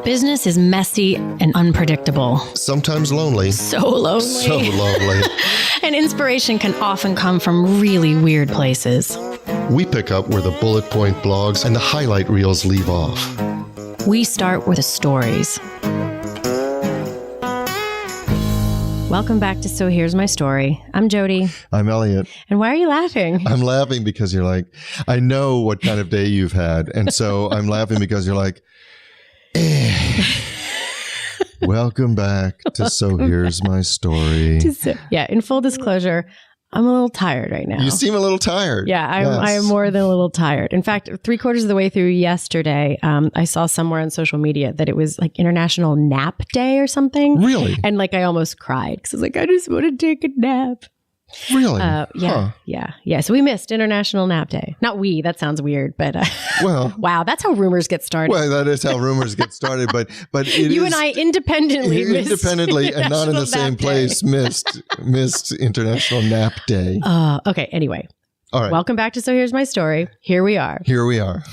Business is messy and unpredictable. Sometimes lonely. So lonely. So lonely. And inspiration can often come from really weird places. We pick up where the bullet point blogs and the highlight reels leave off. We start with the stories. Welcome back to So Here's My Story. I'm Jody. I'm Elliot. And why are you laughing? I'm laughing because you're like, I know what kind of day you've had. And so I'm laughing because you're like, welcome back to So Here's My Story. Yeah, in full disclosure, I'm a little tired right now. You seem a little tired. Yeah, I am more than a little tired. In fact, 3/4 of the way through yesterday, I saw somewhere on social media that it was like International Nap Day or something. Really? And like I almost cried because I was like, I just want to take a nap. Really? Yeah. So we missed International Nap Day. Not we. That sounds weird, but well, wow, that's how rumors get started. Well, that is how rumors get started. But you and I independently and not in the same place missed International Nap Day. Okay. Anyway. All right. Welcome back to So Here's My Story. Here we are.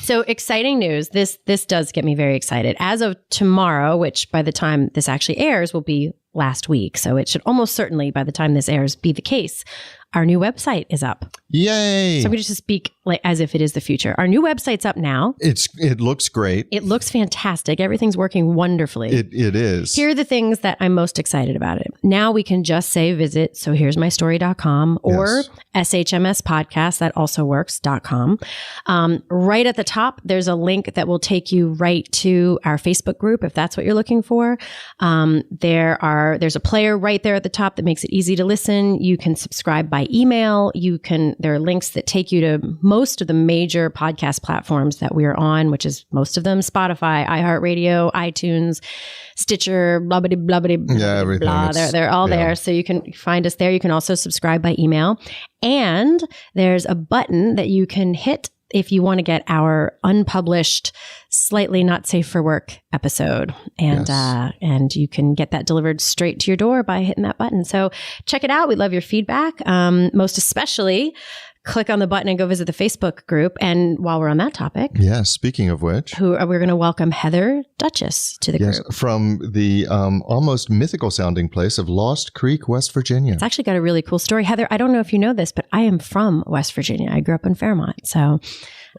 So exciting news. This does get me very excited. As of tomorrow, which by the time this actually airs will be last week. So it should almost certainly, by the time this airs, be the case. Our new website is up. Yay. So I'm going to just speak like as if it is the future. Our new website's up now. It looks great. It looks fantastic. Everything's working wonderfully. It is. Here are the things that I'm most excited about it. Now we can just say visit sohere'smystory.com or SHMS podcast, that also works.com. Right at the top, there's a link that will take you right to our Facebook group if that's what you're looking for. There's a player right there at the top that makes it easy to listen. You can subscribe by email. There are links that take you to most of the major podcast platforms that we're on, which is most of them Spotify, iHeartRadio, iTunes, Stitcher, blah, blah, blah, blah, blah. Yeah, everything. Blah. They're all there. So you can find us there. You can also subscribe by email. And there's a button that you can hit if you want to get our unpublished, slightly not safe for work episode. And you can get that delivered straight to your door by hitting that button. So check it out. We love your feedback. Most especially, click on the button and go visit the Facebook group. And while we're on that topic. Yeah, speaking of which. We're going to welcome Heather Duchess to the group. From the almost mythical sounding place of Lost Creek, West Virginia. It's actually got a really cool story. Heather, I don't know if you know this, but I am from West Virginia. I grew up in Fairmont. So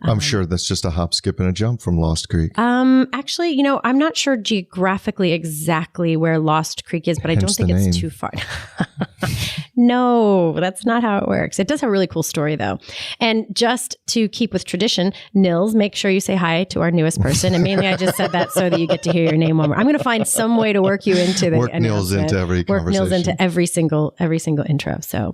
I'm sure that's just a hop, skip, and a jump from Lost Creek. Actually, I'm not sure geographically exactly where Lost Creek is, but I don't think it's too far. No, that's not how it works. It does have a really cool story, though. And just to keep with tradition, Nils, make sure you say hi to our newest person. And mainly I just said that so that you get to hear your name one more. I'm going to find some way to work you into the Work Nils into every conversation. Work Nils into every single intro. So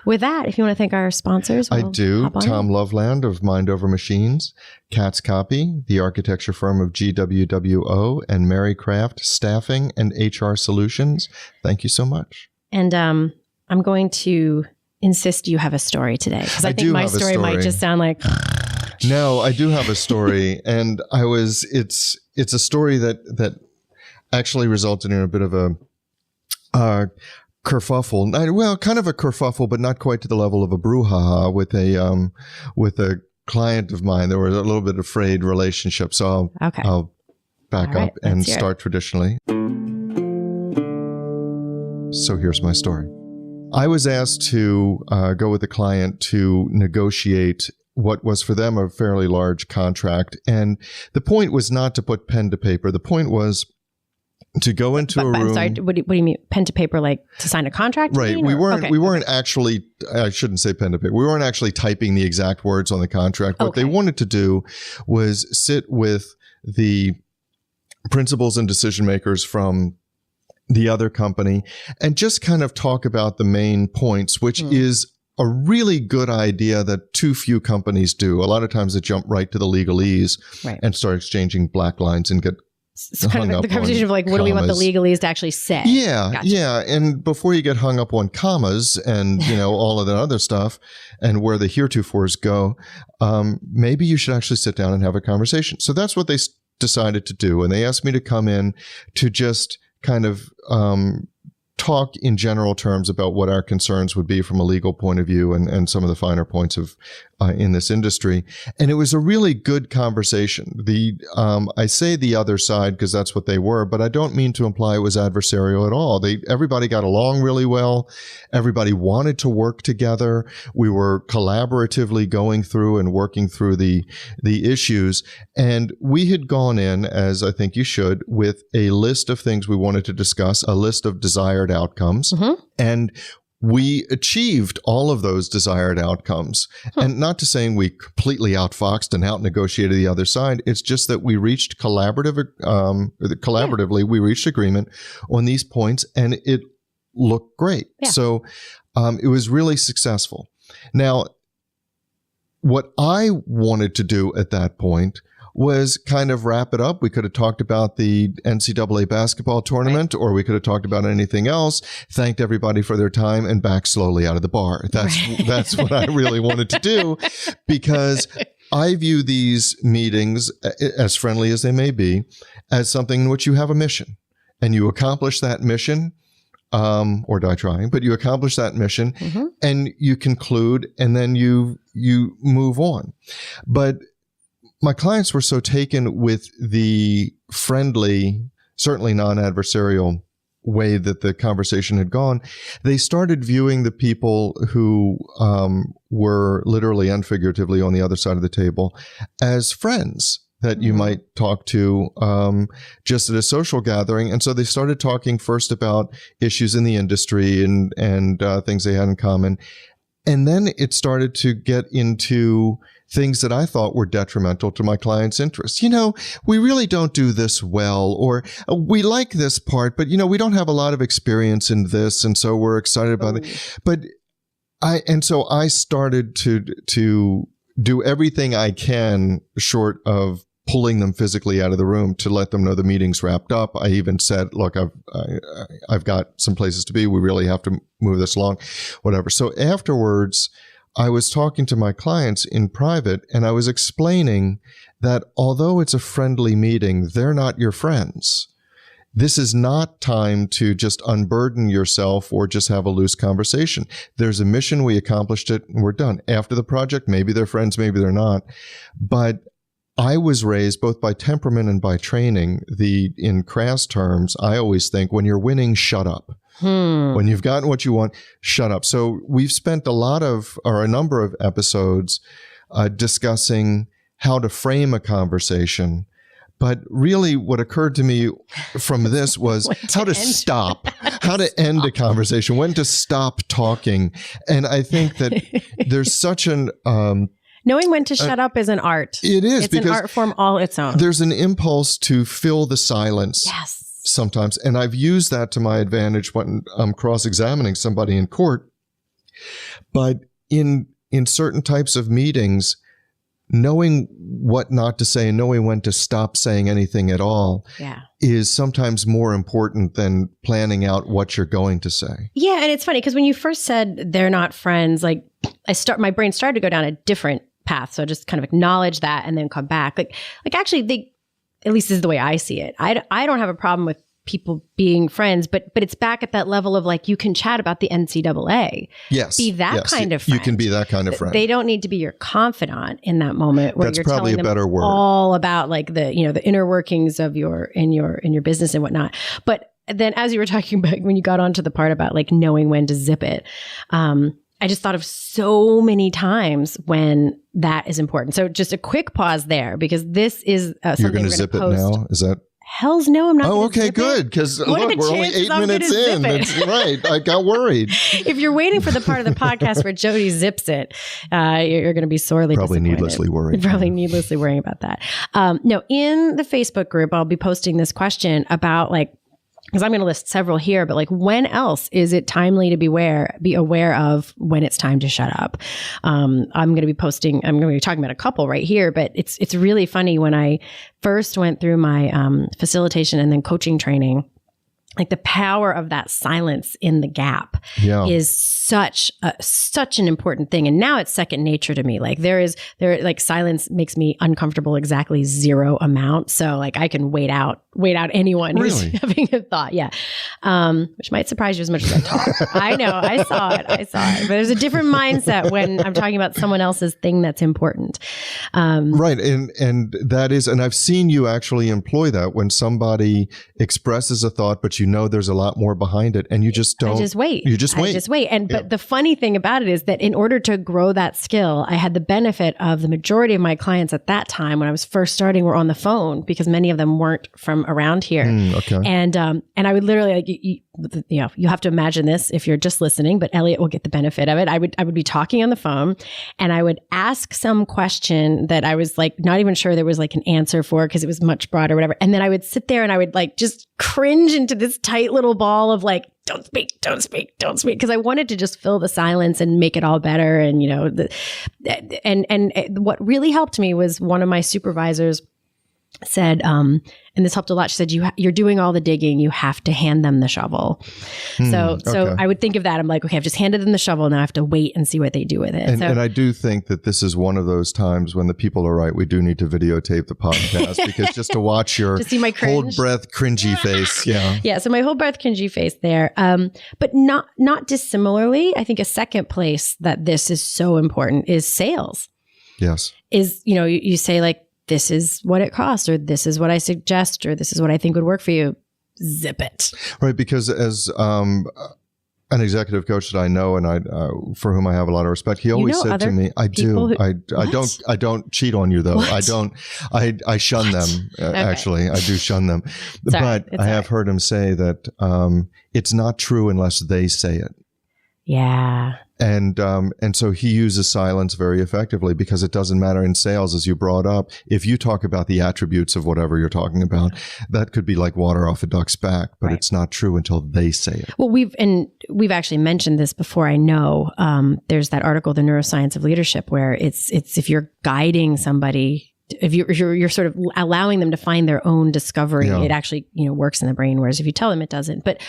with that, if you want to thank our sponsors. I do. Tom Loveland of Mind Over Machines, Cat's Copy, the architecture firm of GWWO, and Mary Craft Staffing and HR Solutions. Thank you so much. And I'm going to insist you have a story today because I think my story might just sound like. No, I do have a story, and it's a story that actually resulted in a bit of a kerfuffle. Well, kind of a kerfuffle, but not quite to the level of a brouhaha with a client of mine. There was a little bit of frayed relationship, so I'll back up and start traditionally. So here's my story. I was asked to go with a client to negotiate what was for them a fairly large contract. And the point was not to put pen to paper. The point was to go into a room. I'm sorry, what do you mean pen to paper, like to sign a contract? Right. We weren't actually, I shouldn't say pen to paper. We weren't actually typing the exact words on the contract. What they wanted to do was sit with the principals and decision makers from the other company and just kind of talk about the main points, which is a really good idea that too few companies do. A lot of times they jump right to the legalese and start exchanging black lines and get kind of the conversation of like, what do we want the legalese to actually say? Yeah. Gotcha. Yeah. And before you get hung up on commas and, all of that other stuff and where the heretofores go, maybe you should actually sit down and have a conversation. So that's what they decided to do. And they asked me to come in to just kind of talk in general terms about what our concerns would be from a legal point of view and some of the finer points of in this industry. And it was a really good conversation. I say the other side because that's what they were, but I don't mean to imply it was adversarial at all. Everybody got along really well. Everybody wanted to work together. We were collaboratively going through and working through the issues. And we had gone in, as I think you should, with a list of things we wanted to discuss, a list of desired outcomes. Mm-hmm. And we achieved all of those desired outcomes. And not to say we completely outfoxed and out-negotiated the other side. It's just that we reached collaboratively, we reached agreement on these points, and it looked great. Yeah. So it was really successful. Now, what I wanted to do at that point was kind of wrap it up. We could have talked about the NCAA basketball tournament, or we could have talked about anything else, thanked everybody for their time, and backed slowly out of the bar. That's what I really wanted to do, because I view these meetings, as friendly as they may be, as something in which you have a mission, and you accomplish that mission, or die trying, but you accomplish that mission, mm-hmm. and you conclude, and then you move on. But my clients were so taken with the friendly, certainly non-adversarial way that the conversation had gone, they started viewing the people who were literally and figuratively on the other side of the table as friends that you might talk to just at a social gathering. And so they started talking first about issues in the industry and things they had in common. And then it started to get into things that I thought were detrimental to my client's interests. We really don't do this well, or we like this part, but, we don't have a lot of experience in this. And so we're excited about it. But so I started to do everything I can short of pulling them physically out of the room to let them know the meeting's wrapped up. I even said, look, I've got some places to be. We really have to move this along, whatever. So afterwards, I was talking to my clients in private, and I was explaining that although it's a friendly meeting, they're not your friends. This is not time to just unburden yourself or just have a loose conversation. There's a mission, we accomplished it, and we're done. After the project, maybe they're friends, maybe they're not. But I was raised both by temperament and by training. In crass terms, I always think when you're winning, shut up. When you've gotten what you want, shut up. So we've spent a number of episodes discussing how to frame a conversation. But really what occurred to me from this was how to end a conversation, when to stop talking. And I think that there's such an... knowing when to shut up is an art. It is. It's an art form all its own. There's an impulse to fill the silence. Yes. Sometimes. And I've used that to my advantage when I'm cross-examining somebody in court. But in certain types of meetings, knowing what not to say and knowing when to stop saying anything at all is sometimes more important than planning out what you're going to say. Yeah. And it's funny because when you first said they're not friends, like my brain started to go down a different path. So I just kind of acknowledge that and then come back. Like actually at least this is the way I see it. I don't have a problem with people being friends, but it's back at that level of like, you can chat about the NCAA. Yes. Be that kind of friend. You can be that kind of friend. They don't need to be your confidant in that moment where you're probably telling them a better word. All about like the inner workings of your business and whatnot. But then as you were talking about when you got onto the part about like knowing when to zip it, I just thought of so many times when that is important. So just a quick pause there, because this is something you're going to zip post. It now? Is that? Hells no, I'm not. Oh, okay, good. Because look, we're only 8 minutes in. That's right. I got worried. If you're waiting for the part of the podcast where Jody zips it, you're going to be sorely probably disappointed. Needlessly worried. Probably needlessly worrying about that. No, in the Facebook group, I'll be posting this question about like, because I'm going to list several here, but like when else is it timely to be aware of when it's time to shut up? I'm going to be talking about a couple right here, but it's really funny. When I first went through my facilitation and then coaching training, like the power of that silence in the gap is such an important thing. And now it's second nature to me. Like like silence makes me uncomfortable exactly zero amount. So like I can wait out anyone who's having a thought. Yeah. Which might surprise you as much as I talk. I know. I saw it. But there's a different mindset when I'm talking about someone else's thing that's important. Right. And that is, and I've seen you actually employ that when somebody expresses a thought, but you know there's a lot more behind it, and you just don't. I just wait. You just wait. And but the funny thing about it is that in order to grow that skill, I had the benefit of the majority of my clients at that time when I was first starting were on the phone because many of them weren't from around here. Okay. And I would literally like you have to imagine this if you're just listening, but Elliot will get the benefit of it. I would be talking on the phone and I would ask some question that I was like not even sure there was like an answer for because it was much broader or whatever. And then I would sit there and I would like just cringe into this tight little ball of like, don't speak. Because I wanted to just fill the silence and make it all better. And, and what really helped me was one of my supervisors said, and this helped a lot. She said, you're doing all the digging. You have to hand them the shovel. So I would think of that. I'm like, okay, I've just handed them the shovel. Now I have to wait and see what they do with it. And I do think that this is one of those times when the people are right. We do need to videotape the podcast because just to watch your to see my hold breath, cringy face. Yeah. Yeah. So my hold breath, cringy face there. But not dissimilarly, I think a second place that this is so important is sales. Yes. Is, you say like, this is what it costs, or this is what I suggest, or this is what I think would work for you. Zip it. Right. Because as an executive coach that I know and for whom I have a lot of respect, he always said to me, I don't cheat on you though. What? I shun them. Actually, I do shun them. But I have heard him say that it's not true unless they say it. Yeah. And so he uses silence very effectively because it doesn't matter in sales, as you brought up. If you talk about the attributes of whatever you're talking about, that could be like water off a duck's back, but it's not true until they say it. Well, we've actually mentioned this before. I know there's that article, The Neuroscience of Leadership, where it's if you're guiding somebody, if you're sort of allowing them to find their own discovery, it actually works in the brain. Whereas if you tell them, it doesn't. But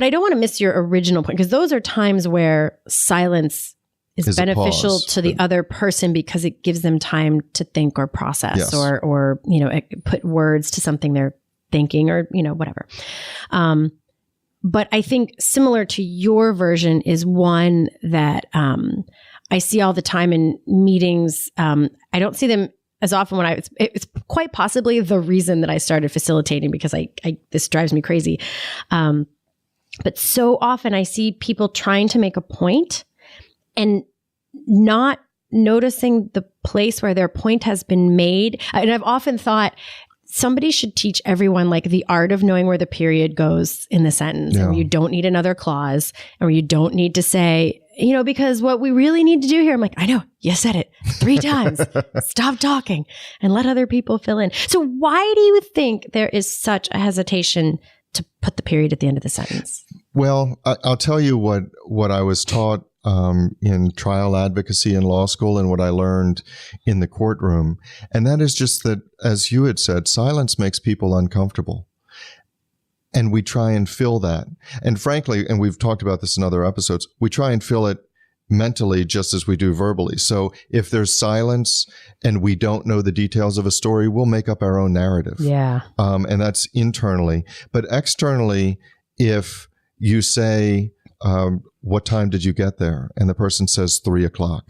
I don't want to miss your original point because those are times where silence is beneficial to the other person because it gives them time to think or process or put words to something they're thinking or whatever. But I think similar to your version is one that I see all the time in meetings. I don't see them as often when it's quite possibly the reason that I started facilitating because this drives me crazy. But so often I see people trying to make a point and not noticing the place where their point has been made. And I've often thought somebody should teach everyone like the art of knowing where the period goes in the sentence and where you don't need another clause and where you don't need to say, because what we really need to do here, I'm like, I know, you said it 3 times. Stop talking and let other people fill in. So why do you think there is such a hesitation to put the period at the end of the sentence? Well, I'll tell you what I was taught in trial advocacy in law school and what I learned in the courtroom. And that is just that, as you had said, silence makes people uncomfortable. And we try and fill that. And frankly, and we've talked about this in other episodes, we try and fill it mentally just as we do verbally. So if there's silence and we don't know the details of a story, we'll make up our own narrative. Yeah. And that's internally. But externally, if you say, what time did you get there? And the person says 3:00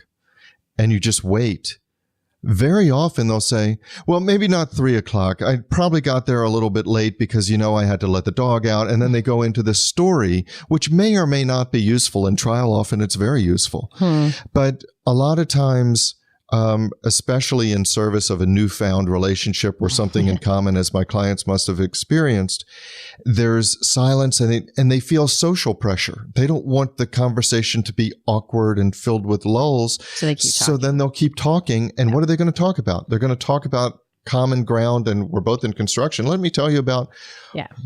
and you just wait. Very often they'll say, well, maybe not 3:00. I probably got there a little bit late because, I had to let the dog out. And then they go into this story, which may or may not be useful. In trial, often it's very useful. But a lot of times, especially in service of a newfound relationship or something in common, as my clients must have experienced, there's silence and they feel social pressure. They don't want the conversation to be awkward and filled with lulls. So they keep talking. So then they'll keep talking. And what are they going to talk about? They're going to talk about common ground, and we're both in construction. Let me tell you about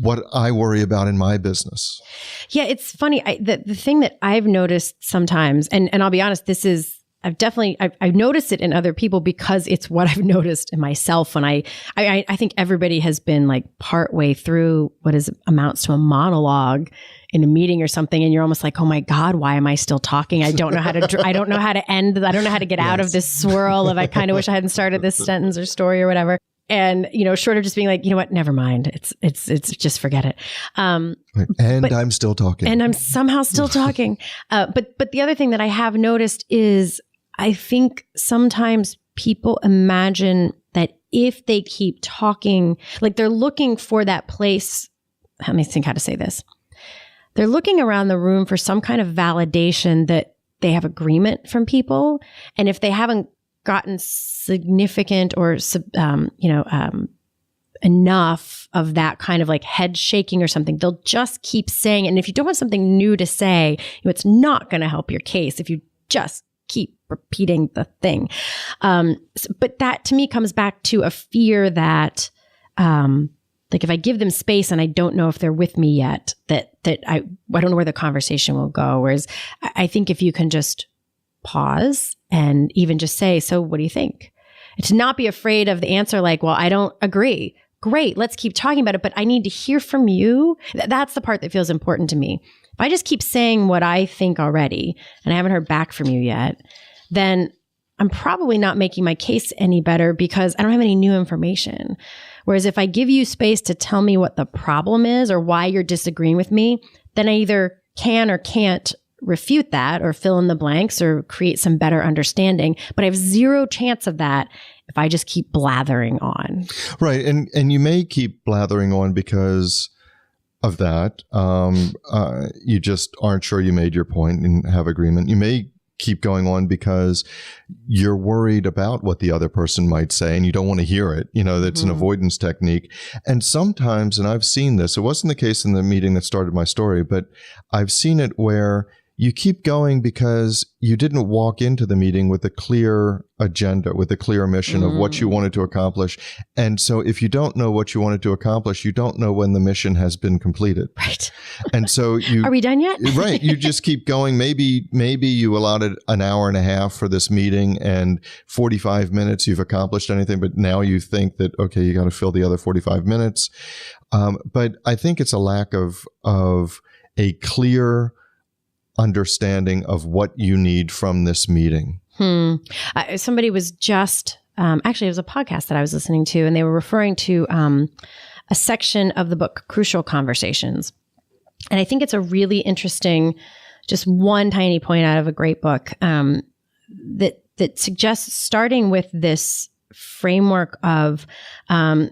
what I worry about in my business. Yeah, it's funny. The thing that I've noticed sometimes, and I'll be honest, this is I've noticed it in other people because it's what I've noticed in myself when I think everybody has been like partway through what amounts to a monologue in a meeting or something. And you're almost like, oh my God, why am I still talking? I don't know how to, I don't know how to end. I don't know how to get out of this swirl of, I kind of wish I hadn't started this sentence or story or whatever. And, short of just being like, you know what, never mind. It's just forget it. But I'm still talking. And I'm somehow still talking. But the other thing that I have noticed is I think sometimes people imagine that if they keep talking, like they're looking for that place. Let me think how to say this. They're looking around the room for some kind of validation that they have agreement from people. And if they haven't gotten significant or, enough of that kind of like head shaking or something, they'll just keep saying it. And if you don't have something new to say, it's not going to help your case if you just keep repeating the thing. But that to me comes back to a fear that, like if I give them space and I don't know if they're with me yet, that I don't know where the conversation will go. Whereas I think if you can just pause and even just say, so what do you think? And to not be afraid of the answer like, well, I don't agree. Great, let's keep talking about it, but I need to hear from you. That's the part that feels important to me. If I just keep saying what I think already and I haven't heard back from you yet, then I'm probably not making my case any better because I don't have any new information. Whereas if I give you space to tell me what the problem is or why you're disagreeing with me, then I either can or can't refute that or fill in the blanks or create some better understanding. But I have zero chance of that if I just keep blathering on. Right. And you may keep blathering on because of that. You just aren't sure you made your point and have agreement. You may keep going on because you're worried about what the other person might say and you don't want to hear it. That's an avoidance technique. And sometimes, and I've seen this, it wasn't the case in the meeting that started my story, but I've seen it where you keep going because you didn't walk into the meeting with a clear agenda, with a clear mission of what you wanted to accomplish. And so if you don't know what you wanted to accomplish, you don't know when the mission has been completed. Right. And so Are we done yet? Right. You just keep going. Maybe you allotted an hour and a half for this meeting and 45 minutes you've accomplished anything, but now you think that, okay, you got to fill the other 45 minutes. But I think it's a lack of a clear understanding of what you need from this meeting. Somebody was just, actually it was a podcast that I was listening to, and they were referring to a section of the book, Crucial Conversations. And I think it's a really interesting, just one tiny point out of a great book that suggests starting with this framework of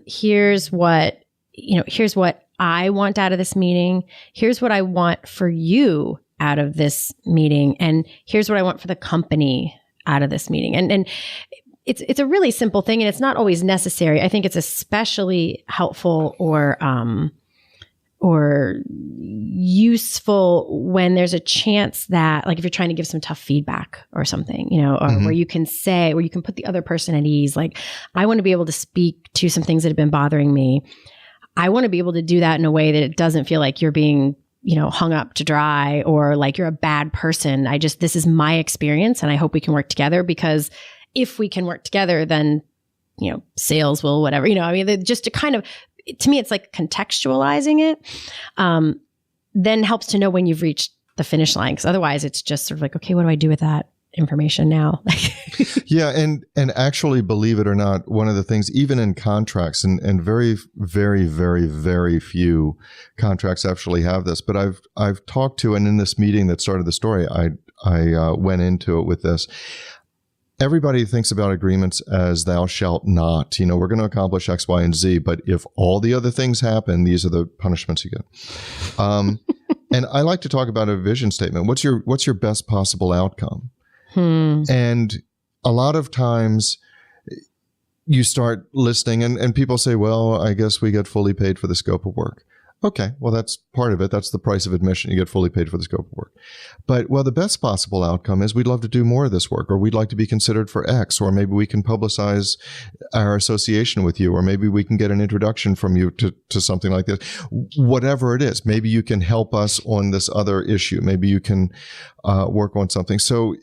here's what I want out of this meeting. Here's what I want for you out of this meeting. And here's what I want for the company out of this meeting. And it's a really simple thing, and it's not always necessary. I think it's especially helpful or useful when there's a chance that, like if you're trying to give some tough feedback or something, or where you can put the other person at ease. Like, I want to be able to speak to some things that have been bothering me. I want to be able to do that in a way that it doesn't feel like you're being hung up to dry or like you're a bad person. This is my experience and I hope we can work together, because if we can work together, then, sales will, whatever, just to kind of, to me, it's like contextualizing it, then helps to know when you've reached the finish line. Cause otherwise it's just sort of like, okay, what do I do with that information now? Yeah. And actually, believe it or not, one of the things, even in contracts, and very, very, very, very few contracts actually have this, but I've talked to, and in this meeting that started the story, I went into it with this. Everybody thinks about agreements as thou shalt not. We're going to accomplish X, Y, and Z, but if all the other things happen, these are the punishments you get. And I like to talk about a vision statement. What's your best possible outcome? And a lot of times you start listening and people say, well, I guess we get fully paid for the scope of work. Okay, well, that's part of it. That's the price of admission. You get fully paid for the scope of work. But, well, the best possible outcome is we'd love to do more of this work, or we'd like to be considered for X, or maybe we can publicize our association with you, or maybe we can get an introduction from you to something like this. Whatever it is, maybe you can help us on this other issue. Maybe you can work on something. So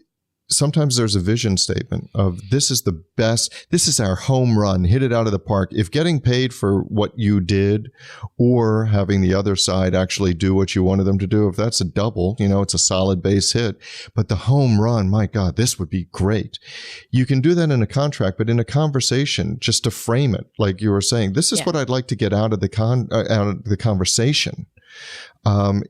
sometimes there's a vision statement of this is the best, this is our home run, hit it out of the park. If getting paid for what you did or having the other side actually do what you wanted them to do, if that's a double, it's a solid base hit. But the home run, my God, this would be great. You can do that in a contract, but in a conversation, just to frame it, like you were saying, this is what I'd like to get out of the conversation.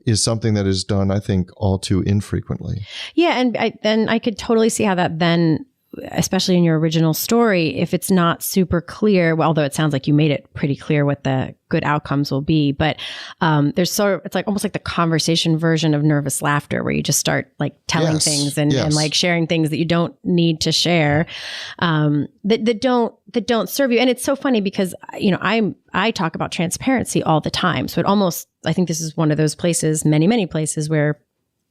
Is something that is done, I think, all too infrequently. Yeah, and I could totally see how that then, especially in your original story, if it's not super clear, well, although it sounds like you made it pretty clear what the good outcomes will be, but there's it's like almost like the conversation version of nervous laughter, where you just start like telling things and like sharing things that you don't need to share, that don't serve you. And it's so funny because I talk about transparency all the time, so it almost, I think this is one of those places, many places, where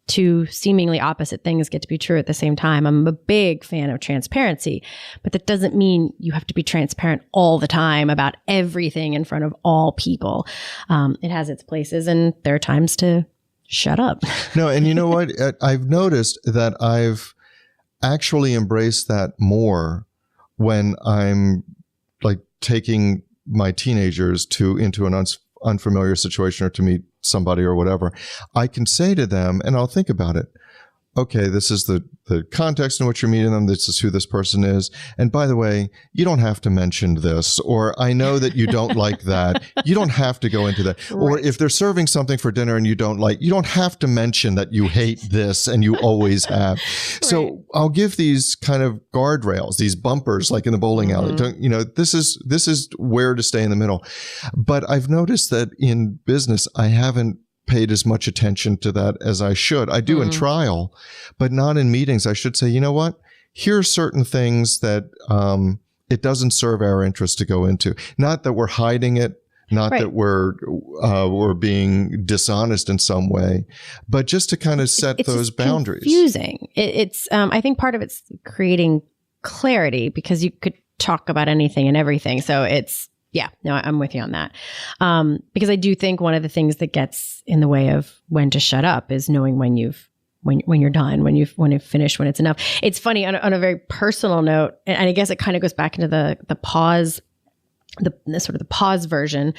two seemingly opposite things get to be true at the same time. I'm a big fan of transparency, but that doesn't mean you have to be transparent all the time about everything in front of all people. It has its places, and there are times to shut up. No, and you know what? I've noticed that I've actually embraced that more when I'm like taking my teenagers into an unfamiliar situation or to meet somebody or whatever. I can say to them, and I'll think about it. Okay, this is the context in which you're meeting them. This is who this person is. And by the way, you don't have to mention this, or I know that you don't like that. You don't have to go into that. Right. Or if they're serving something for dinner and you don't have to mention that you hate this and you always have. Right. So I'll give these kind of guardrails, these bumpers, like in the bowling alley. This is where to stay in the middle. But I've noticed that in business, I haven't paid as much attention to that as I should. I do in trial, but not in meetings. I should say, you know what? Here are certain things that it doesn't serve our interest to go into. Not that we're hiding it, not that we're being dishonest in some way, but just to kind of set those boundaries. Confusing. It's I think part of it's creating clarity, because you could talk about anything and everything. So it's I'm with you on that. Because I do think one of the things that gets in the way of when to shut up is knowing when you're done, when you've finished, when it's enough. It's funny on a very personal note, and I guess it kind of goes back into the pause, the sort of the pause version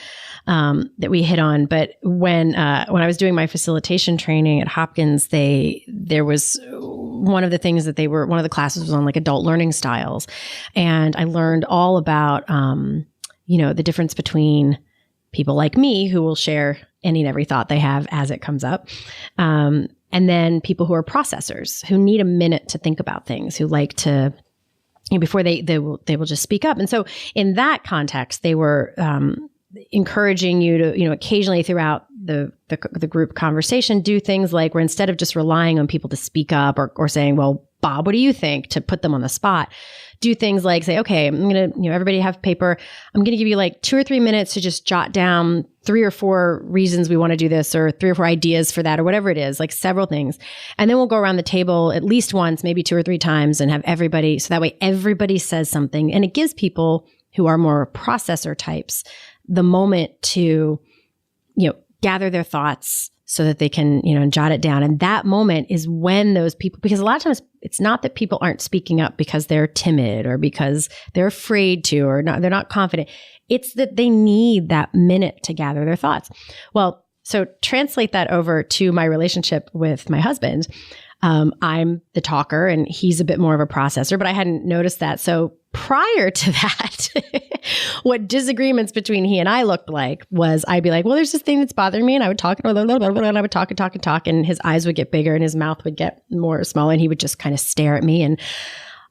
that we hit on. But when I was doing my facilitation training at Hopkins, there was one of the things that one of the classes was on like adult learning styles, and I learned all about the difference between people like me, who will share any and every thought they have as it comes up, and then people who are processors, who need a minute to think about things, who like to, before they will just speak up. And so in that context, they were encouraging you to, occasionally throughout the group conversation, do things like, where instead of just relying on people to speak up or saying, well, Bob, what do you think, to put them on the spot, do things like say, okay, I'm going to, everybody have paper. I'm going to give you like 2 or 3 minutes to just jot down 3 or 4 reasons we want to do this, or 3 or 4 ideas for that, or whatever it is, like several things. And then we'll go around the table at least once, maybe 2 or 3 times, and have everybody, so that way everybody says something. And it gives people who are more processor types the moment to, gather their thoughts so that they can, jot it down. And that moment is when those people, because a lot of times it's not that people aren't speaking up because they're timid or because they're afraid to, or not, they're not confident. It's that they need that minute to gather their thoughts. Well, so translate that over to my relationship with my husband. I'm the talker and he's a bit more of a processor, but I hadn't noticed that. So prior to that, what disagreements between he and I looked like was I'd be like, well, there's this thing that's bothering me. And I would talk, and I would talk and talk and talk, and his eyes would get bigger and his mouth would get more small, and he would just kind of stare at me, and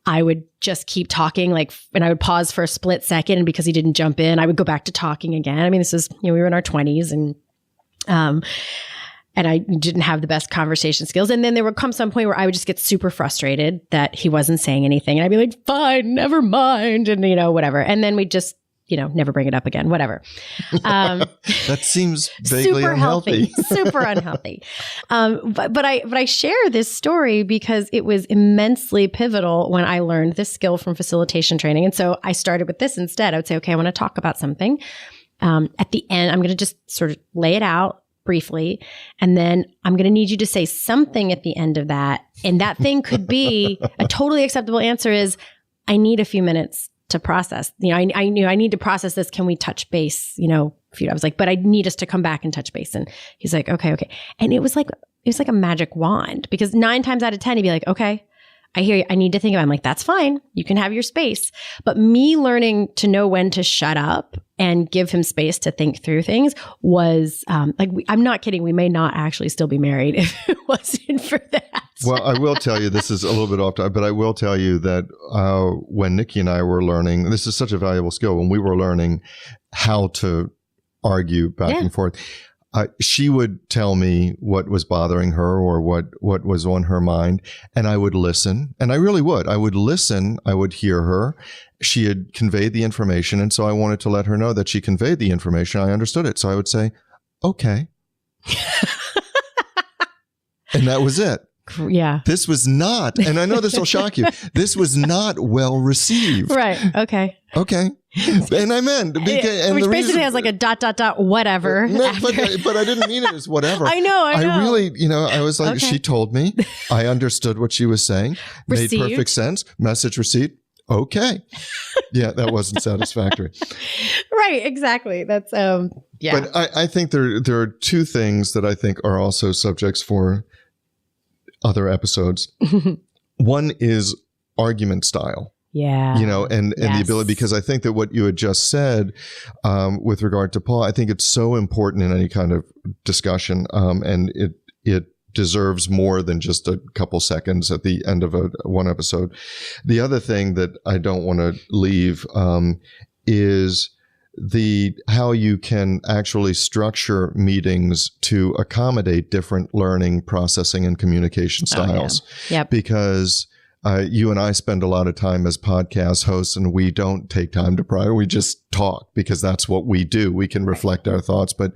I would just keep talking, and I would pause for a split second. And because he didn't jump in, I would go back to talking again. I mean, this is, we were in our 20s, and I didn't have the best conversation skills. And then there would come some point where I would just get super frustrated that he wasn't saying anything. And I'd be like, fine, never mind. And, whatever. And then we'd just, never bring it up again, whatever. That seems vaguely unhealthy. Super unhealthy. But I share this story because it was immensely pivotal when I learned this skill from facilitation training. And so I started with this instead. I would say, okay, I want to talk about something. At the end, I'm going to just sort of lay it out. briefly. And then I'm going to need you to say something at the end of that. And that thing could be a totally acceptable answer is, I need a few minutes to process. I knew I need to process this. Can we touch base? I was like, but I need us to come back and touch base. And he's like, okay. And it was like a magic wand, because 9 times out of 10, he'd be like, okay, I hear you. I need to think about it. I'm like, that's fine. You can have your space. But me learning to know when to shut up and give him space to think through things was I'm not kidding. We may not actually still be married if it wasn't for that. Well, I will tell you, this is a little bit off topic, but I will tell you that when Nikki and I were learning, this is such a valuable skill, when we were learning how to argue back and forth, she would tell me what was bothering her or what was on her mind, and I would listen. And I really would. I would listen. I would hear her. She had conveyed the information, and so I wanted to let her know that she conveyed the information. I understood it. So I would say, okay. And that was it. Yeah. This was not, and I know this will shock you, this was not well received. Right. Okay. Okay. And I meant, because, which basically has like a ... whatever. No, but I didn't mean it as whatever. I know. I really, I was like, okay. She told me, I understood what she was saying, made perfect sense. Message received. Okay. Yeah, that wasn't satisfactory. Right. Exactly. That's, yeah. But I think there are 2 things that I think are also subjects for other episodes. One is argument style. Yeah. And the ability, because I think that what you had just said with regard to Paul, I think it's so important in any kind of discussion. And it deserves more than just a couple seconds at the end of one episode. The other thing that I don't want to leave is how you can actually structure meetings to accommodate different learning, processing, and communication styles. Oh, yeah. Yep. Because you and I spend a lot of time as podcast hosts, and we don't take time to prior. We just talk because that's what we do. We can reflect our thoughts, but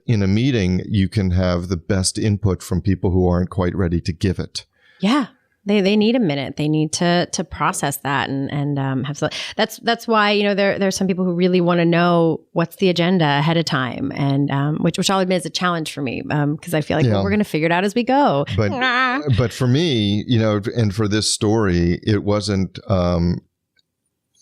in a meeting, you can have the best input from people who aren't quite ready to give it. Yeah. They need a minute. They need to process that and have some. That's why there's some people who really want to know what's the agenda ahead of time, and which I'll admit is a challenge for me because I feel like we're going to figure it out as we go. But for me, and for this story, it wasn't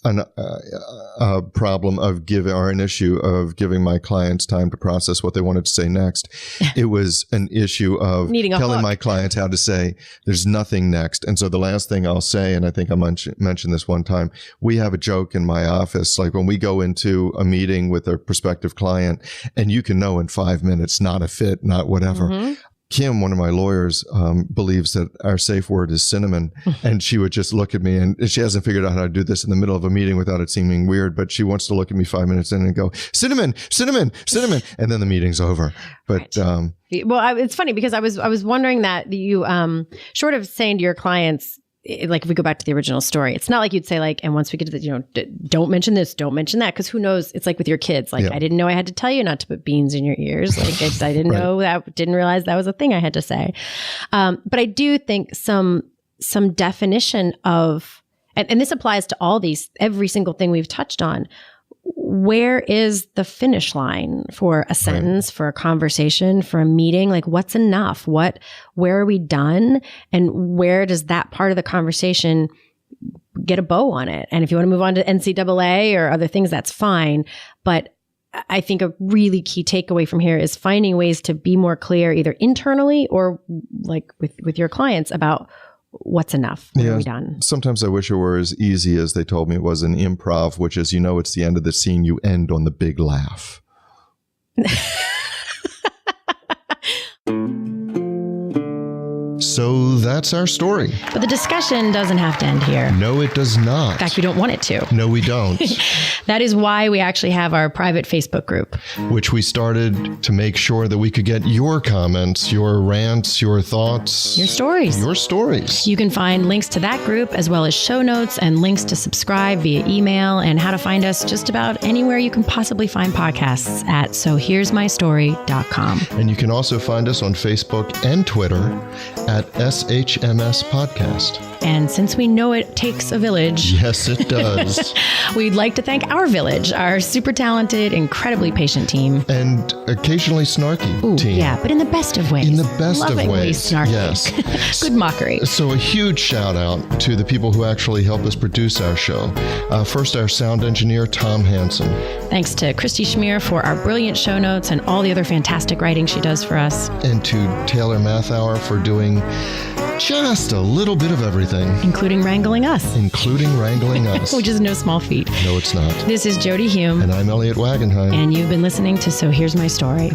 a problem of an issue of giving my clients time to process what they wanted to say next. It was an issue of telling my clients how to say there's nothing next. And so the last thing I'll say, and I think I mentioned this one time, we have a joke in my office, like when we go into a meeting with a prospective client and you can know in 5 minutes, not a fit, not whatever. Mm-hmm. Kim, one of my lawyers, believes that our safe word is cinnamon. And she would just look at me, and she hasn't figured out how to do this in the middle of a meeting without it seeming weird, but she wants to look at me 5 minutes in and go, cinnamon, cinnamon, cinnamon. And then the meeting's over. But, right. Well, it's funny because I was wondering that you, short of saying to your clients, like if we go back to the original story, it's not like you'd say like, and once we get to the, don't mention this, don't mention that. Cause who knows? It's like with your kids. Like, I didn't know I had to tell you not to put beans in your ears. Like I didn't know that, didn't realize that was a thing I had to say. But I do think some definition of, and this applies to every single thing we've touched on. Where is the finish line for a sentence, for a conversation, for a meeting? Like what's enough? Where are we done? And where does that part of the conversation get a bow on it? And if you want to move on to NCAA or other things, that's fine. But I think a really key takeaway from here is finding ways to be more clear, either internally or like with your clients about what's enough? Where are we done? Sometimes I wish it were as easy as they told me it was in improv, which is, it's the end of the scene. You end on the big laugh. So that's our story. But the discussion doesn't have to end here. No, it does not. In fact, we don't want it to. No, we don't. That is why we actually have our private Facebook group, which we started to make sure that we could get your comments, your rants, your thoughts, your stories. You can find links to that group as well as show notes and links to subscribe via email and how to find us just about anywhere you can possibly find podcasts at sohere'smystory.com. And you can also find us on Facebook and Twitter at SHMS SHMS Podcast. And since we know it takes a village. Yes, it does. We'd like to thank our village, our super talented, incredibly patient team. And occasionally snarky team. Yeah, but in the best of ways. In the best Lovingly of ways. Snarky. Yes. Good mockery. So a huge shout out to the people who actually help us produce our show. First, our sound engineer, Tom Hansen. Thanks to Christy Schmier for our brilliant show notes and all the other fantastic writing she does for us. And to Taylor Mathauer for doing just a little bit of everything. Including wrangling us. Which is no small feat. No, it's not. This is Jody Hume. And I'm Elliot Wagenheim. And you've been listening to So Here's My Story.